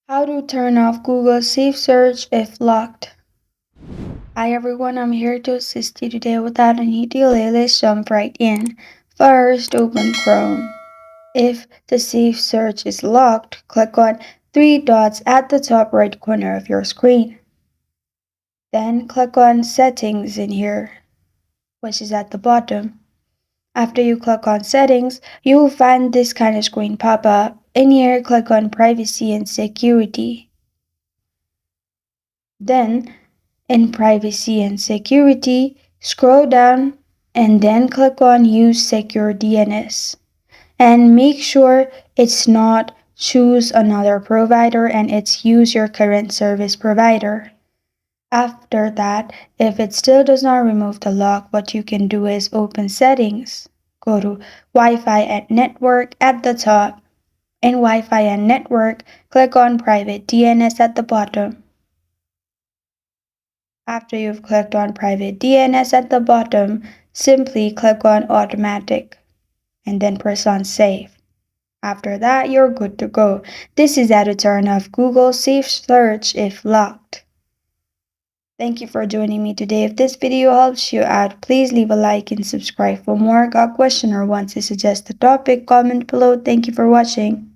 How to turn off Google SafeSearch if locked. Hi everyone, I'm here to assist you today without any delay. Let's jump right in. First, open Chrome. If the SafeSearch is locked, click on three dots at the top right corner of your screen. Then click on Settings in here, which is at the bottom. After you click on Settings, you will find this kind of screen pop up. In here, click on Privacy and Security. Then, in Privacy and Security, scroll down and then click on Use Secure DNS. And make sure it's not choose another provider and it's use your current service provider. After that, if it still does not remove the lock, what you can do is open Settings. Go to Wi-Fi and Network at the top. In Wi-Fi and Network, click on Private DNS at the bottom. After you've clicked on Private DNS at the bottom, simply click on Automatic and then press on Save. After that, you're good to go. This is how to turn off Google SafeSearch if locked. Thank you for joining me today. If this video helps you out, please leave a like and subscribe for more. Got a question or want to suggest a topic? Comment below. Thank you for watching.